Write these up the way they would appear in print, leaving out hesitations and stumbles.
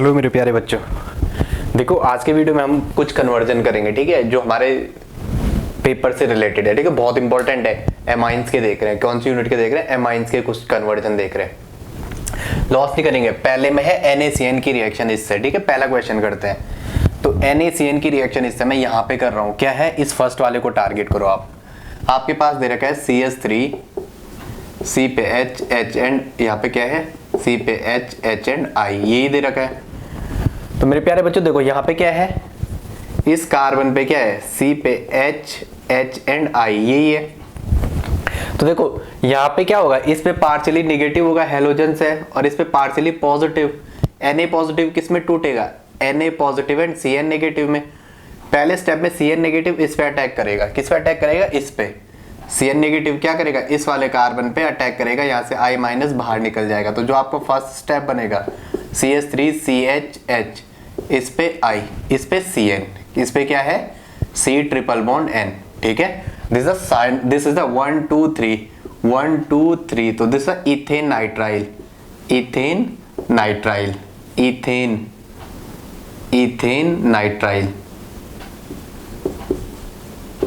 Hello मेरे प्यारे बच्चों, देखो आज के वीडियो में हम कुछ कन्वर्जन करेंगे, ठीक है, जो हमारे पेपर से रिलेटेड है, ठीक है, बहुत इंपॉर्टेंट है। एमाइंस के देख रहे हैं, कौन सी यूनिट के देख रहे हैं? एमाइंस के कुछ कन्वर्जन देख रहे हैं। लॉस नहीं करेंगे। पहले में है NaCN की रिएक्शन इससे, ठीक है, पहला क्वेश्चन करते हैं। तो NaCN की रिएक्शन इससे मैं यहाँ पे कर रहा हूँ, क्या है, इस फर्स्ट वाले को टारगेट करो आप। आपके पास दे रखा है CH3 C पे H H एंड यहाँ पे क्या है C पे H H एंड I, यही दे रखा है। तो मेरे प्यारे बच्चों देखो यहाँ पे क्या है, इस कार्बन पे क्या है C पे H H एंड I, यही है। तो देखो यहाँ पे क्या होगा, इस पे पार्शियली निगेटिव होगा हेलोजन से, और इस पे पार्शियली पॉजिटिव। Na पॉजिटिव किस में टूटेगा? Na positive and Cn negative में। पहले स्टेप में Cn नेगेटिव इस पे अटैक करेगा, किस पे अटैक करेगा? इस पे। Cn नेगेटिव क्या करेगा? इस वाले कार्बन पे अटैक करेगा, यहाँ से I माइनस बाहर निकल जाएगा। तो जो आपको फर्स्ट स्टेप बनेगा CH3 CHH, इस पे I, इस पे Cn, इस पे क्या है C ट्रिपल बॉन्ड N, ठीक है। This is cyan, this is the 1 2 3 1 2 3। तो this is ethane nitrile, ethane nitrile, ethane, ethane nitrile,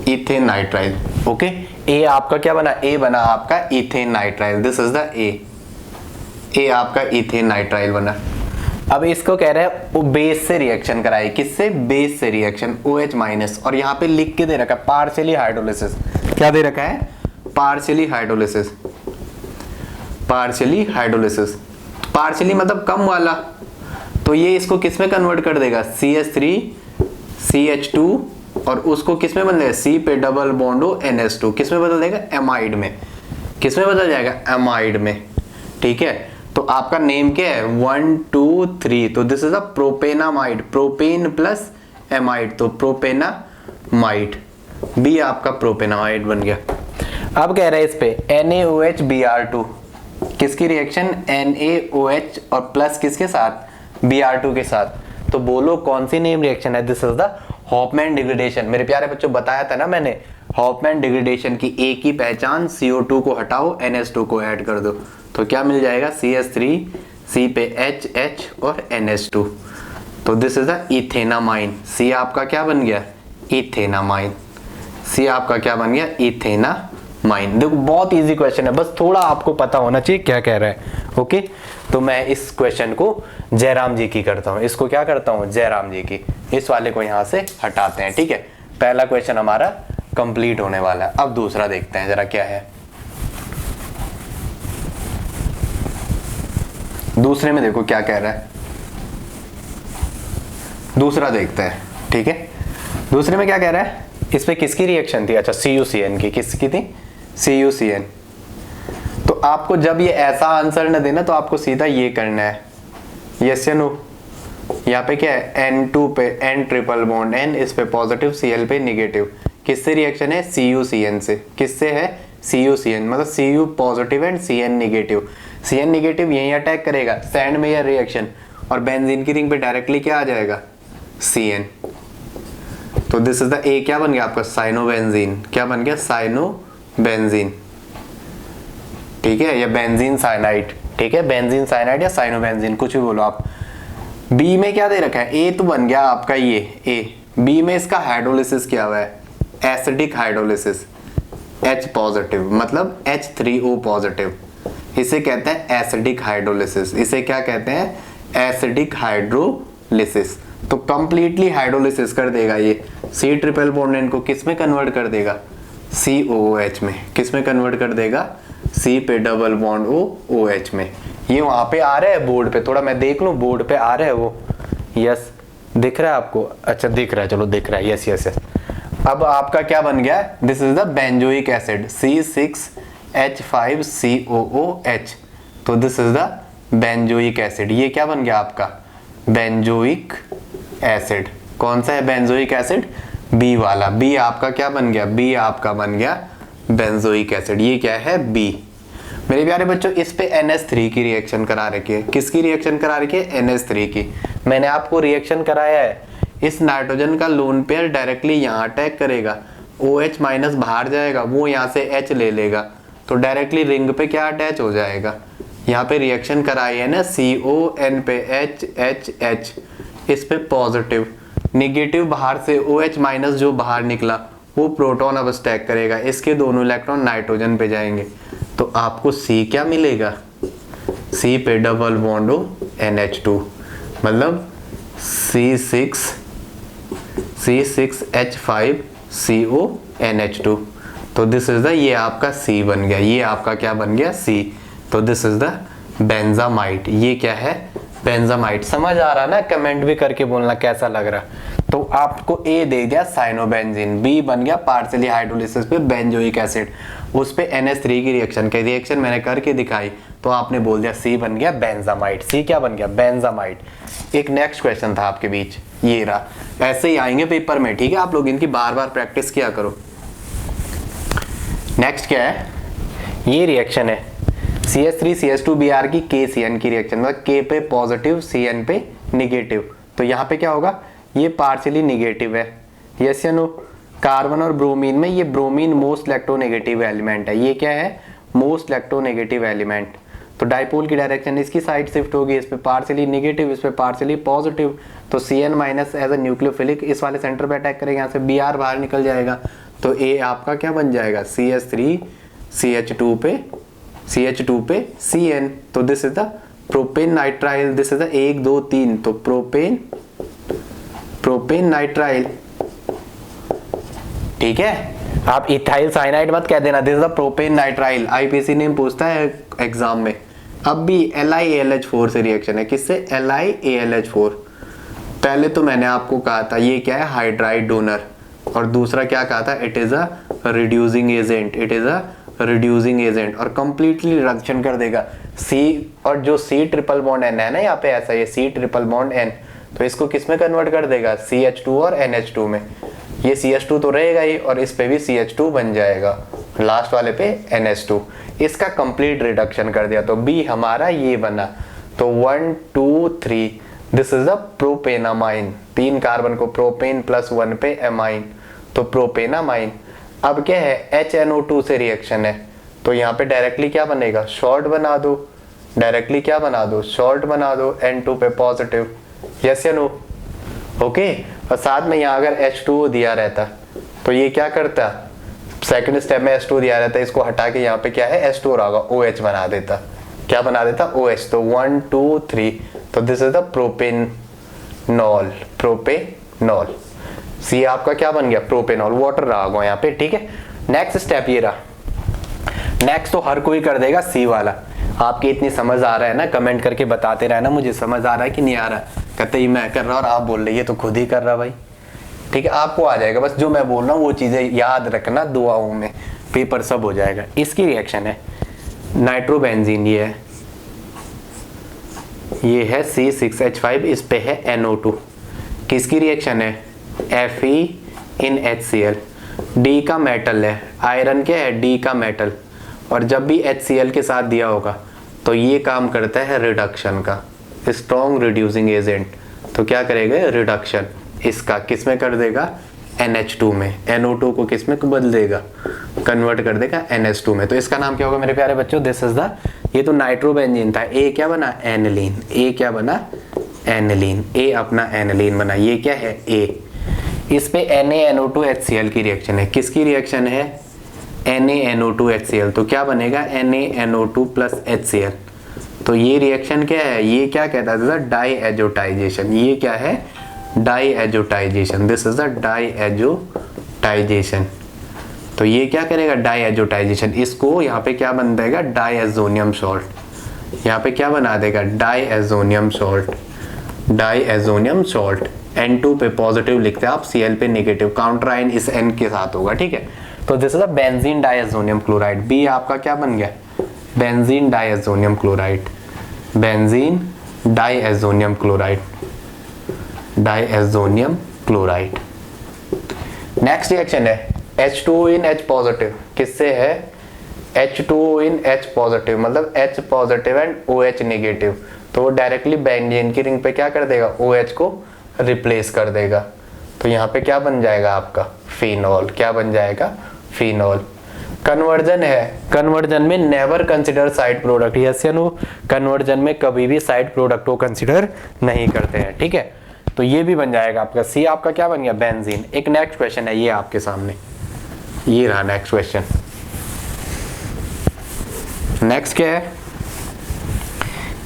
ethane nitrile, okay. A आपका क्या बना? ए बना आपका ethane nitrile, this is the A आपका इथेन नाइट्राइल बना। अब इसको कह रहे हैं वो बेस से रिएक्शन कराए, किससे? बेस से रिएक्शन, OH माइनस, और यहाँ पे लिख के दे रखा है पार्शियली हाइड्रोलिसिस। क्या दे रखा है? Partially hydrolysis, partially hydrolysis. Partially मतलब कम वाला, तो ये इसको किस में कन्वर्ट कर देगा? CH3 CH2, और उसको किस में बदल देगा? C पे डबल बॉन्ड हो NH2, किस में बदल देगा? एमाइड में। किस में बदल जाएगा? एमाइड में, ठीक है। तो आपका नेम क्या है? 1 2 3। तो this is a propanamide, propane plus amide, तो प्रोपेनामाइड, बी आपका प्रोपेनामाइड बन गया। अब कह रहे हैं इस पे NaOH Br2, किसकी रिएक्शन? NaOH और प्लस किसके साथ? Br2 के साथ। तो बोलो कौन सी नेम रिएक्शन है? This is the Hofmann degradation. मेरे प्यारे बच्चों बताया था ना मैंने, हॉफमैन डिग्रेडेशन की एक ही पहचान, CO2 को हटाओ, NH2 को ऐड कर दो, तो क्या मिल जाएगा? CH3 C पे H H और NH2। तो this is the ethanamine. C आपका क्या बन गया? इथेनामाइन। C आपका क्या बन गया? इथेनामाइन। देखो बहुत इजी क्वेश्चन है, बस थोड़ा आपको पता होना चाहिए क्या कह रहा है, ओके। तो मैं इस क्वेश्चन को जयराम जी की करता हूं, इसको क्या करता हूं? जयराम जी की। इस वाले को यहां से हटाते हैं, ठीक है। पहला क्वेश्चन हमारा कंप्लीट होने वाला है। अब दूसरा देखते हैं जरा क्या है। दूसरे में देखो क्या कह रहा है, दूसरा देखते हैं, ठीक है। दूसरे में क्या कह रहा है? इस पे किसकी रिएक्शन थी? अच्छा CuCN की। किसकी थी? CuCN। तो आपको जब ये ऐसा आंसर न देना तो आपको सीधा ये करना है, यस या नो। यहाँ पे क्या है? N2 पे N ट्रिपल बॉन्ड N, इस पे पॉजिटिव, Cl पे निगेटिव। किससे रिएक्शन है? CuCN से। किससे है? CuCN, मतलब Cu positive and Cn negative. Cn negative यही अटैक करेगा सैंड में या रिएक्शन, और बेंजीन की रिंग पे डायरेक्टली क्या आ जाएगा? Cn। तो दिस इज द ए, क्या बन गया आपका? साइनोबेंजीन। क्या बन गया? साइनोबेंजीन, ठीक है, या बेंजीन साइनाइड, ठीक है, बेंजीन साइनाइड या साइनोबेंजीन, कुछ भी बोलो आप। बी में क्या दे रखा है? ए तो बन गया आपका ये ए। बी में इसका हाइड्रोलिसिस क्या हुआ है? एसिडिक हाइड्रोलिसिस, H पॉजिटिव मतलब H3O पॉजिटिव, इसे कहते हैं एसिडिक हाइड्रोलिसिस। इसे क्या कहते हैं? Acidic hydrolysis. तो कंप्लीटली हाइड्रोलिसिस कर देगा ये। C ट्रिपल बॉन्ड N को किस में कन्वर्ट कर देगा? COOH में। किस में कन्वर्ट कर देगा? C पे डबल बॉन्ड OH में। ये वहां पे आ रहा है बोर्ड पे, थोड़ा मैं देख लूं, बोर्ड पे आ रहा है वो, यस दिख रहा है आपको? अच्छा दिख रहा है, चलो दिख रहा है, यस यस यस। अब आपका क्या बन गया? This is the benzoic acid, C6H5COOH। तो this is the benzoic acid. ये क्या बन गया आपका? Benzoic acid. कौन सा है बेंजोइक एसिड? बी वाला। बी आपका क्या बन गया? बी आपका बन गया बेंजोइक एसिड। ये क्या है? बी। मेरे प्यारे बच्चों इस पे NH3 की रिएक्शन करा रखी है। किसकी रिएक्शन करा रखी है? NH3 की। मैंने आपको रिएक्शन कराया है, इस नाइट्रोजन का लोन पेयर डायरेक्टली यहाँ अटैक करेगा, OH माइनस बाहर जाएगा, वो यहाँ से H ले लेगा, तो डायरेक्टली रिंग पे क्या अटैच हो जाएगा? यहाँ पे रिएक्शन कराई है ना CON पे HHH, इस पे पॉजिटिव, निगेटिव बाहर से OH माइनस जो बाहर निकला वो प्रोटॉन अब स्टैक करेगा, इसके दोनों इलेक्ट्रॉन नाइट्रोजन पे जाएंगे, तो आपको C क्या मिलेगा, C पे डबल बॉन्ड हो NH2, मतलब C6H5CONH2, तो दिस इज द, ये आपका C बन गया, ये आपका क्या बन गया C, तो दिस इज द बेंजामाइट, ये क्या है बेंजामाइट। समझ आ रहा ना, कमेंट भी करके बोलना कैसा लग रहा। तो आपको A दे दिया साइनोबेंजीन, B बन गया पार्शियली हाइड्रोलिसिस पे बेंजोइक एसिड, उस पे NH3 की रिएक्शन मैंने करके दिखाई, तो आपने बोल दिया C बन गया बेंजामाइट। C क्या बन गया बेंजामाइट। एक नेक्स्ट क्वेश्चन था आपके बीच, ये रहा, ऐसे ही आएंगे पेपर में, ठीक है, आप लोग इनकी बार बार प्रैक्टिस किया करो। नेक्स्ट क्या है, ये रिएक्शन है CH3CH2Br की KCN की रिएक्शन, मतलब K पे पॉजिटिव CN पे निगेटिव, तो यहाँ पे क्या होगा, ये पार्शियली निगेटिव है, यस या नो। कार्बन और ब्रोमीन में, ये ब्रोमीन मोस्ट इलेक्ट्रोनेगेटिव एलिमेंट है, ये क्या है मोस्ट इलेक्ट्रोनेगेटिव एलिमेंट, तो डाइपोल की डायरेक्शन इसकी साइड शिफ्ट होगी, इस पे पार्शियली निगेटिव, इस पे पार्शियली पॉजिटिव, तो Cn minus as a nucleophilic इस वाले सेंटर पे अटैक करेगा, यहाँ से Br बाहर निकल जाएगा, तो A आपका क्या बन जाएगा CH3CH2 पे Cn, तो this is the propane nitrile, this is the 1 2 3, तो प्रोपेन नाइट्राइल, ठीक है। आप इथाइल साइनाइड मत कह देना, this is the propane nitrile, IPC name पूछता है एग्जाम में। अब भी LiAlH4 से रिएक्शन है, किससे LiAlH4। पहले तो मैंने आपको कहा था ये क्या है हाइड्राइड डोनर, और दूसरा क्या कहा था it is a reducing agent, it is a reducing agent, और कंप्लीटली रिडक्शन कर देगा C, और जो C ट्रिपल बॉन्ड N है ना यहाँ पे ऐसा, ये C ट्रिपल बॉन्ड N, तो इसको किस में कन्वर्ट कर देगा CH2 और NH2 में, ये CH2 तो रहेगा ही, और इस पे भी CH2 बन जाएगा, लास्ट वाले पे NH2, इसका कंप्लीट रिडक्शन कर दिया, तो B हमारा ये बना, तो 1 2 3, this is the propanamine, 3 carbon को प्रोपेन प्लस 1 पे एमाइन, तो प्रोपेनामाइन। अब क्या है HNO2 से रिएक्शन है, तो यहाँ पे डायरेक्टली क्या बनेगा शॉर्ट बना दो, डायरेक्टली क्या बना दो शॉर्ट बना दो, N2 पे पॉजिटिव, यस या नो, ओके। और साथ में यहाँ अगर H2O दिया रहता तो ये क्या करता, सेकंड स्टेप में H2 दिया रहता, इसको हटा के यहाँ पे क्या है H2 रहा होगा, OH बना देता, क्या बना देता OH, तो 1 2 3, तो this is the propanol, propanol, C आपका क्या बन गया प्रोपेनॉल, वाटर रहा होगा यहाँ पे, ठीक है। नेक्स्ट स्टेप ये रहा, नेक्स्ट तो हर कोई कर देगा C वाला। आपकी इतनी समझ आ रहा है ना, कमेंट करके बताते रहना मुझे समझ आ रहा है कि नहीं आ रहा, कहते ही मैं कर रहा और आप बोल रहे ये तो खुद ही कर रहा भाई, ठीक है, आपको आ जाएगा, बस जो मैं बोल रहा हूँ वो चीजें याद रखना, दुआओं में पेपर सब हो जाएगा। इसकी रिएक्शन है नाइट्रोबेंजीन, ये है C6H5, इस पे है NO2, किसकी रिएक्शन है Fe in HCl, D का मेटल है, आयरन क्या है D का मेटल, और जब भी HCl के साथ दिया होगा तो ये काम करता है रिडक्शन का, स्ट्रॉन्ग रिड्यूसिंग एजेंट, तो क्या करेगा रिडक्शन इसका किस में कर देगा NH2 में, NO2 को किस में बदल देगा कन्वर्ट कर देगा NH2 में, तो इसका नाम क्या होगा मेरे प्यारे बच्चों, दिस इज द, ये तो नाइट्रोबेंजीन था, A क्या बना एनिलीन, A क्या बना एनिलीन, A अपना एनिलीन बना, ये क्या है A, इस पे NaNO2HCl की रिएक्शन है, किसकी रिएक्शन है NaNO2HCl, तो क्या बनेगा NaNO2 प्लस HCl, तो ये रिएक्शन क्या है, ये क्या कहता है डाईएजोटाइजेशन, ये क्या है डाईएजोटाइजेशन, दिस इज द डाईएजोटाइजेशन, तो ये क्या करेगा डाईएजोटाइजेशन, इसको यहाँ पे क्या बन देगा डाईएजोनियम सॉल्ट, यहाँ पे क्या बना देगा diazonium salt, diazonium salt, N2 पे पॉजिटिव लिखते हैं आप, Cl पे नेगेटिव, काउंटर आयन इस N के साथ होगा, ठीक है। तो this is a benzene diazonium chloride, B आपका क्या बन गया benzene diazonium chloride, benzene diazonium chloride, diazonium chloride. Next reaction है H2O in H पॉजिटिव, किससे है H2O in H पॉजिटिव, मतलब H positive and OH negative, तो वो डायरेक्टली बेंजीन की रिंग पे क्या कर देगा OH को रिप्लेस कर देगा, तो यहाँ पे क्या बन जाएगा आपका फिनॉल, क्या बन जाएगा फिनॉल। कन्वर्जन है, कन्वर्जन में never consider side product, yes या नो, कन्वर्जन में कभी भी साइड प्रोडक्ट को कंसिडर नहीं करते हैं, ठीक है। तो ये भी बन जाएगा आपका सी, आपका क्या बन गया, बेंजीन। एक नेक्स्ट क्वेश्चन है ये आपके सामने, ये रहा नेक्स्ट क्वेश्चन। नेक्स्ट क्या है,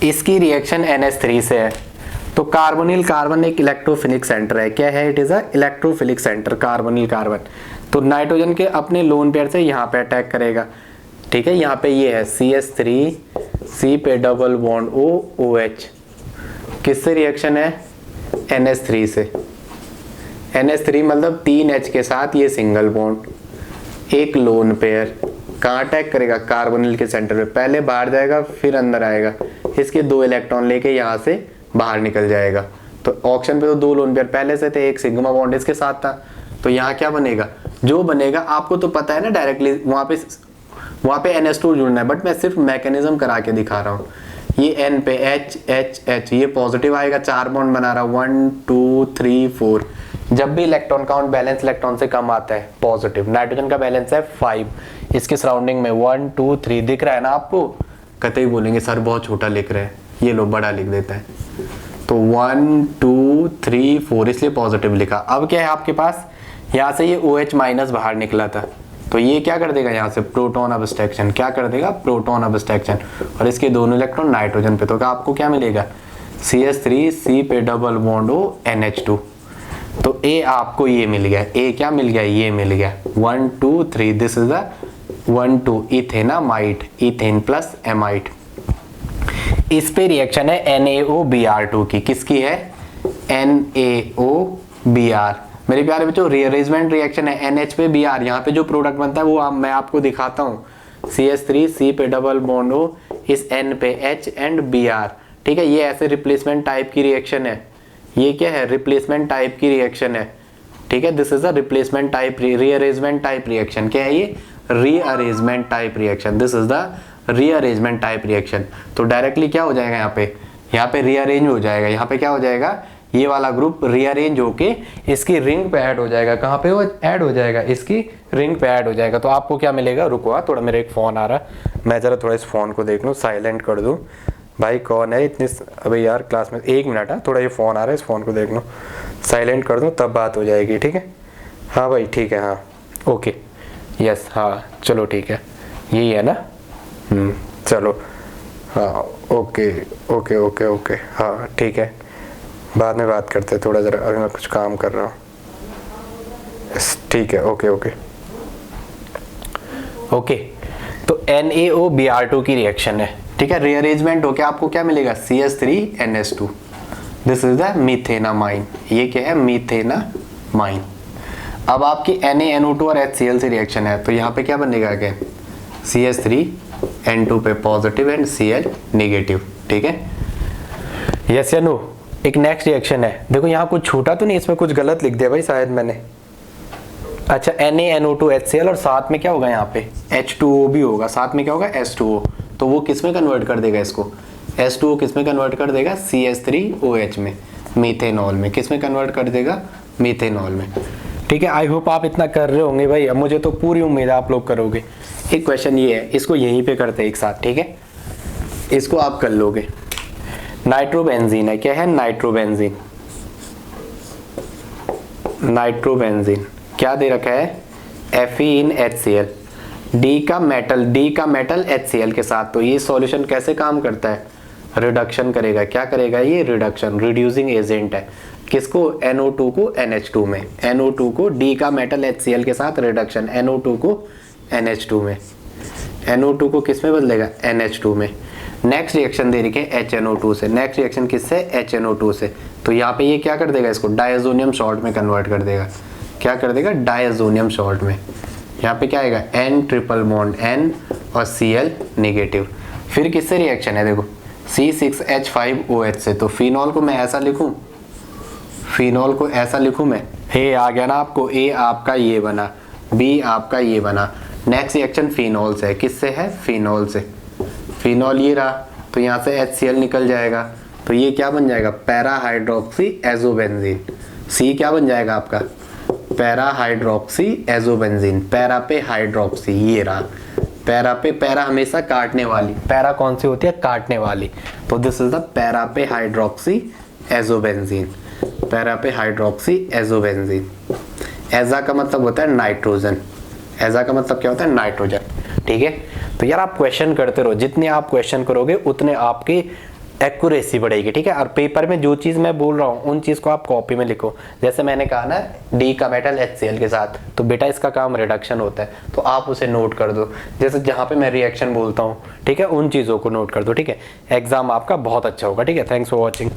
इसकी रिएक्शन NH3 से है। तो कार्बोनिल कार्बन एक इलेक्ट्रोफिलिक सेंटर है, क्या है, it is a electrophilic centre, carbonyl carbon. तो नाइट्रोजन के अपने लोन पेयर से यहाँ पे अटैक करेगा, ठीक है। यहाँ पे ये है CH3, C पे डबल बॉन्ड O OH, किससे रिएक्शन है, NH3 से। NH3 मतलब 3 H के साथ ये सिंगल बॉन्ड, एक लोन पेयर, कहाँ अटैक करेगा, कार्बोनिल के सेंटर पे, पहले बाहर जाएगा फिर अंदर आएगा, इसके 2 इलेक्ट्रॉन लेके यहाँ से बाहर निकल जाएगा। तो ऑक्सीजन पे तो 2 लोन पेयर पहले से थे, एक सिग्मा बॉन्ड इसके साथ था। तो यहाँ क्या बनेगा, जो बनेगा आपको तो पता है ना डायरेक्टली, वहाँ पे NH2 जुड़ना है, बट मैं सिर्फ मैकेनिज्म करा के दिखा रहा हूँ। ये N पे H H H, ये पॉजिटिव आएगा, 4 बॉन्ड बना रहा, 1 2 3 4। जब भी इलेक्ट्रॉन काउंट बैलेंस इलेक्ट्रॉन से कम आता है पॉजिटिव, नाइट्रोजन का बैलेंस है 5, इसके सराउंडिंग में 1 2 3 दिख रहा है ना आपको, कतई बोलेंगे सर बहुत छोटा लिख रहे हैं, ये लो बड़ा लिख देता है। तो 1 2 3 4 इसलिए पॉजिटिव लिखा। अब क्या है आपके पास, यहाँ से ये OH माइनस बाहर निकला था, तो ये क्या कर देगा, यहाँ से प्रोटॉन अब्स्ट्रैक्शन, क्या कर देगा, प्रोटॉन अब्स्ट्रैक्शन, और इसके दोनों इलेक्ट्रॉन नाइट्रोजन पे। तो क्या आपको क्या मिलेगा, CH3 C पे डबल बॉन्ड O NH2। तो A आपको ये मिल गया, A क्या मिल गया, ये मिल गया 1 2 3, this is the 1 2 ethanamide, ethane plus amide. इस पे रिएक्शन है NaOBr2 की, किसकी है, NaOBr। मेरे प्यारे बच्चों रीअरेंजमेंट रिएक्शन है NH पे Br, यहाँ पे जो प्रोडक्ट बनता है वो मैं आपको दिखाता हूँ, CH3 C पे डबल बॉन्ड O, इस N पे H एंड Br, ठीक है। ये ऐसे रिप्लेसमेंट टाइप की रिएक्शन है, ये क्या है, रिप्लेसमेंट टाइप की रिएक्शन है, ठीक है। This is a replacement type, rearrangement type reaction, क्या है ये, rearrangement type reaction, this is the rearrangement type reaction. तो डायरेक्टली क्या हो जाएगा, यहाँ पे रीअरेंज हो जाएगा, यहाँ पे क्या हो जाएगा, ये वाला ग्रुप रीअरेंज होके इसकी रिंग पे ऐड हो जाएगा, कहाँ पे वो ऐड हो जाएगा, इसकी रिंग पे ऐड हो जाएगा। तो आपको क्या मिलेगा, रुको थोड़ा मेरा एक फोन आ रहा, मैं जरा थोड़ा इस फोन को देख लूँ, साइलेंट कर दूँ। भाई कौन है इतने, अभी यार क्लास में, 1 मिनट है, थोड़ा ये फ़ोन आ रहा है, इस फ़ोन को देख लो, साइलेंट कर दूँ तब बात हो जाएगी, ठीक है। हाँ भाई ठीक है, हाँ ओके यस, हाँ चलो ठीक है, यही है ना, चलो हाँ ओके ओके ओके ओके, हाँ ठीक है, बाद में बात करते हैं थोड़ा, ज़रा अभी मैं कुछ काम कर रहा हूँ, ठीक है, ओके ओके ओके। तो NaOBr2 की रिएक्शन है, ठीक है। रीअरेंजमेंट हो के आपको क्या मिलेगा, CH3NH2, दिस इज द मीथेनामाइन, ये क्या है, मीथेनामाइन। अब आपकी NaNO2 और HCl से रिएक्शन है, तो यहाँ पे क्या बनेगा अगेन, CH3N2 पे पॉजिटिव एंड Cl नेगेटिव, ठीक है, यस या नो। एक नेक्स्ट रिएक्शन है, देखो यहाँ कुछ छूटा तो नहीं, इसमें कुछ गलत लिख दिया भाई शायद मैंने, अच्छा NaNO2 HCl और साथ में क्या होगा, यहाँ पे H2O भी होगा, साथ में क्या होगा, H2O, तो वो किस में कन्वर्ट कर देगा इसको, H2O किस में कन्वर्ट कर देगा, CH3OH में, मीथेनॉल में, किस में कन्वर्ट कर देगा, मीथेनॉल में, ठीक है। आई होप आप इतना कर रहे होंगे भाई, अब मुझे तो पूरी उम्मीद है आप लोग करोगे। एक क्वेश्चन ये है, इसको यहीं पे करते हैं एक साथ, ठीक है, इसको आप कर लोगे। नाइट्रोबेंजीन है, क्या है, नाइट्रोबेंजीन, नाइट्रोबेंजीन क्या दे रखा है, FeNHCl, डी का मेटल HCl के साथ, तो ये सॉल्यूशन कैसे काम करता है, रिडक्शन करेगा, क्या करेगा, ये रिडक्शन, रिड्यूसिंग एजेंट है, किसको, NO2 को NH2 में, NO2 को डी का मेटल HCl के साथ रिडक्शन, NO2 को NH2 में, NO2 को किस में बदलेगा, NH2 में। नेक्स्ट रिएक्शन दे रखी है HNO2 से, नेक्स्ट रिएक्शन किससे, HNO2 से, तो यहाँ पे ये क्या कर देगा, इसको डायजोनियम सॉल्ट में कन्वर्ट कर देगा, क्या कर देगा, डायजोनियम सॉल्ट में। यहाँ पे क्या आएगा, N ट्रिपल बॉन्ड N और Cl नेगेटिव। फिर किससे रिएक्शन है, देखो C6H5OH से, तो फिनॉल को मैं ऐसा लिखूं, फिनॉल को ऐसा लिखूं मैं, A आ गया ना आपको, A आपका ये बना, B आपका ये बना। नेक्स्ट रिएक्शन फिनॉल से है, किससे है, फिनॉल से, फिनॉल ये रहा, तो यहाँ से HCl निकल जाएगा, तो ये क्या बन जाएगा, पैरा हाइड्रोक्सी एजोबेंजीन, C क्या बन जाएगा आपका, पैरा हाइड्रोक्सी एजोबेंजीन, पैरा पे हाइड्रोक्सी, ये रहा पैरा पे, पैरा हमेशा काटने वाली, पैरा कौन सी होती है, काटने वाली, तो दिस इज द पैरा पे हाइड्रोक्सी एजोबेंजीन, पैरा पे हाइड्रोक्सी एजोबेंजीन। एजा का मतलब होता है नाइट्रोजन, एजा का मतलब क्या होता है, नाइट्रोजन, ठीक है। तो यार आप क्वेश्चन करते रहो, जितने आप क्वेश्चन करोगे उतने आपकी एक्यूरेसी बढ़ेगी, ठीक है। और पेपर में जो चीज़ मैं बोल रहा हूँ उन चीज़ को आप कॉपी में लिखो। जैसे मैंने कहा ना डी का मेटल HCl के साथ, तो बेटा इसका काम रिडक्शन होता है, तो आप उसे नोट कर दो। जैसे जहाँ पे मैं रिएक्शन बोलता हूँ, ठीक है, उन चीज़ों को नोट कर दो, ठीक है। एग्जाम आपका बहुत अच्छा होगा, ठीक है। Thanks for watching.